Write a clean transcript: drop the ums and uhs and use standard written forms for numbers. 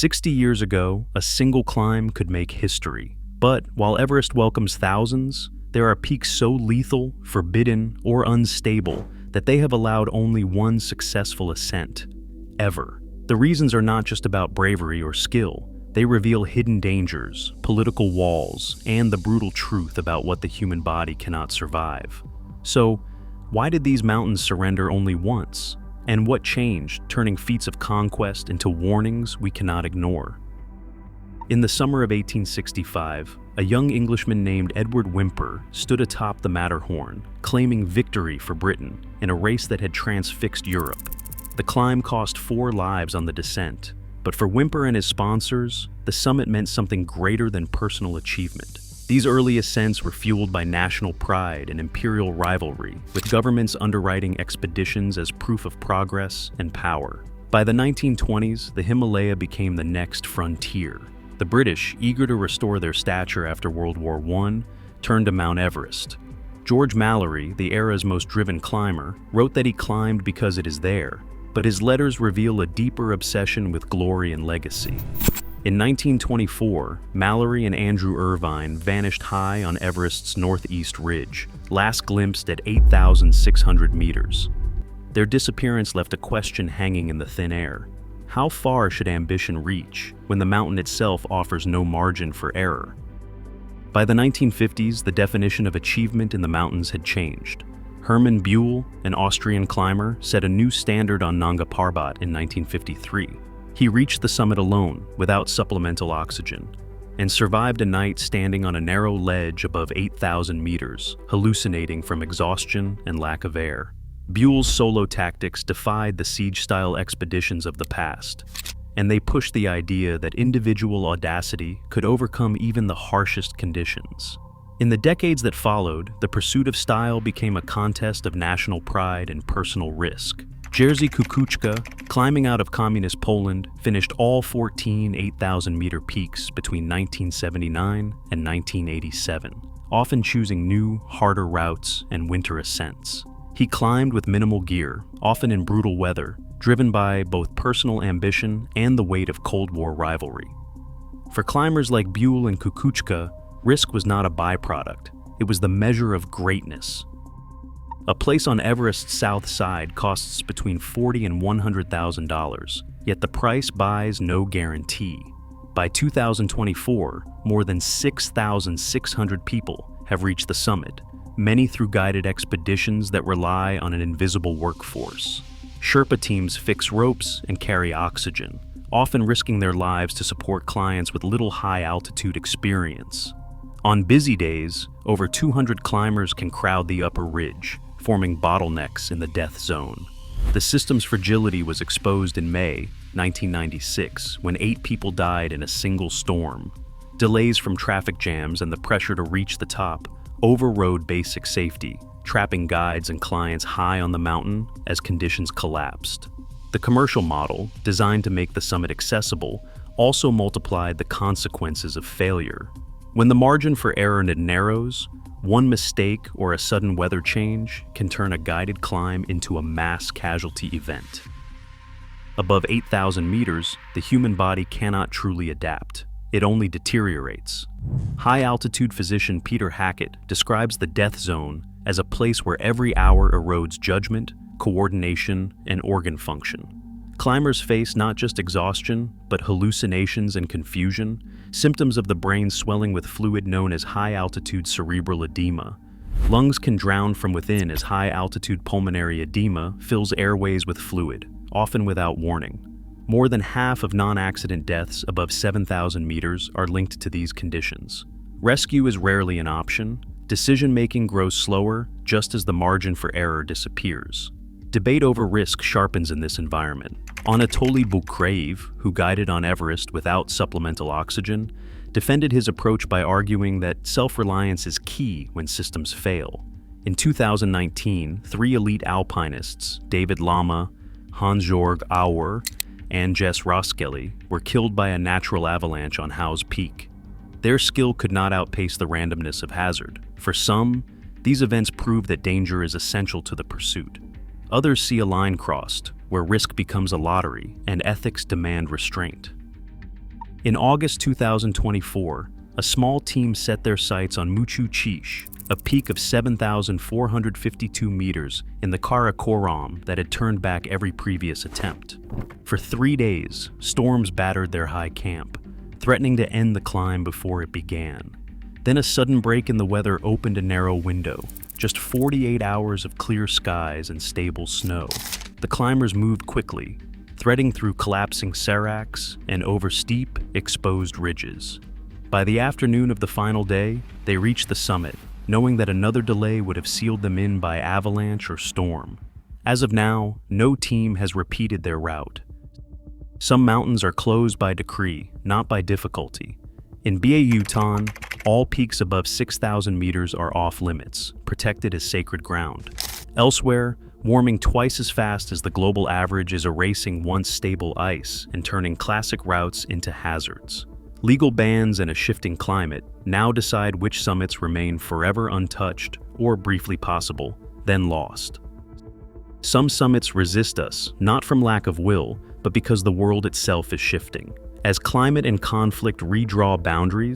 60 years ago, a single climb could make history. But while Everest welcomes thousands, there are peaks so lethal, forbidden, or unstable that they have allowed only one successful ascent, ever. The reasons are not just about bravery or skill. They reveal hidden dangers, political walls, and the brutal truth about what the human body cannot survive. So, why did these mountains surrender only once? And what changed, turning feats of conquest into warnings we cannot ignore? In the summer of 1865, a young Englishman named Edward Whymper stood atop the Matterhorn, claiming victory for Britain in a race that had transfixed Europe. The climb cost 4 lives on the descent, but for Whymper and his sponsors, the summit meant something greater than personal achievement. These early ascents were fueled by national pride and imperial rivalry, with governments underwriting expeditions as proof of progress and power. By the 1920s, the Himalaya became the next frontier. The British, eager to restore their stature after World War I, turned to Mount Everest. George Mallory, the era's most driven climber, wrote that he climbed because it is there, but his letters reveal a deeper obsession with glory and legacy. In 1924, Mallory and Andrew Irvine vanished high on Everest's northeast ridge, last glimpsed at 8,600 meters. Their disappearance left a question hanging in the thin air. How far should ambition reach when the mountain itself offers no margin for error? By the 1950s, the definition of achievement in the mountains had changed. Hermann Buhl, an Austrian climber, set a new standard on Nanga Parbat in 1953. He reached the summit alone, without supplemental oxygen, and survived a night standing on a narrow ledge above 8,000 meters, hallucinating from exhaustion and lack of air. Buhl's solo tactics defied the siege-style expeditions of the past, and they pushed the idea that individual audacity could overcome even the harshest conditions. In the decades that followed, the pursuit of style became a contest of national pride and personal risk. Jerzy Kukuczka, climbing out of communist Poland, finished all 14 8,000-meter peaks between 1979 and 1987, often choosing new, harder routes and winter ascents. He climbed with minimal gear, often in brutal weather, driven by both personal ambition and the weight of Cold War rivalry. For climbers like Buhl and Kukuczka, risk was not a byproduct, it was the measure of greatness. A place on Everest's south side costs between $40,000 and $100,000, yet the price buys no guarantee. By 2024, more than 6,600 people have reached the summit, many through guided expeditions that rely on an invisible workforce. Sherpa teams fix ropes and carry oxygen, often risking their lives to support clients with little high-altitude experience. On busy days, over 200 climbers can crowd the upper ridge, forming bottlenecks in the death zone. The system's fragility was exposed in May 1996, when 8 people died in a single storm. Delays from traffic jams and the pressure to reach the top overrode basic safety, trapping guides and clients high on the mountain as conditions collapsed. The commercial model, designed to make the summit accessible, also multiplied the consequences of failure. When the margin for error narrows, one mistake or a sudden weather change can turn a guided climb into a mass casualty event. Above 8,000 meters, the human body cannot truly adapt. It only deteriorates. High-altitude physician Peter Hackett describes the death zone as a place where every hour erodes judgment, coordination, and organ function. Climbers face not just exhaustion, but hallucinations and confusion, symptoms of the brain swelling with fluid known as high-altitude cerebral edema. Lungs can drown from within as high-altitude pulmonary edema fills airways with fluid, often without warning. More than half of non-accident deaths above 7,000 meters are linked to these conditions. Rescue is rarely an option. Decision-making grows slower just as the margin for error disappears. Debate over risk sharpens in this environment. Anatoly Bukreev, who guided on Everest without supplemental oxygen, defended his approach by arguing that self-reliance is key when systems fail. In 2019, 3 elite alpinists, David Lama, Hans-Jörg Auer, and Jess Roskelley, were killed by a natural avalanche on Howes Peak. Their skill could not outpace the randomness of hazard. For some, these events prove that danger is essential to the pursuit. Others see a line crossed, where risk becomes a lottery and ethics demand restraint. In August 2024, a small team set their sights on Muchu Chish, a peak of 7,452 meters in the Karakoram that had turned back every previous attempt. For 3 days, storms battered their high camp, threatening to end the climb before it began. Then a sudden break in the weather opened a narrow window, just 48 hours of clear skies and stable snow. The climbers moved quickly, threading through collapsing seracs and over steep, exposed ridges. By the afternoon of the final day, they reached the summit, knowing that another delay would have sealed them in by avalanche or storm. As of now, no team has repeated their route. Some mountains are closed by decree, not by difficulty. In Buyutan, all peaks above 6,000 meters are off-limits, protected as sacred ground. Elsewhere, warming twice as fast as the global average is erasing once stable ice and turning classic routes into hazards. Legal bans and a shifting climate now decide which summits remain forever untouched or briefly possible, then lost. Some summits resist us, not from lack of will, but because the world itself is shifting. As climate and conflict redraw boundaries,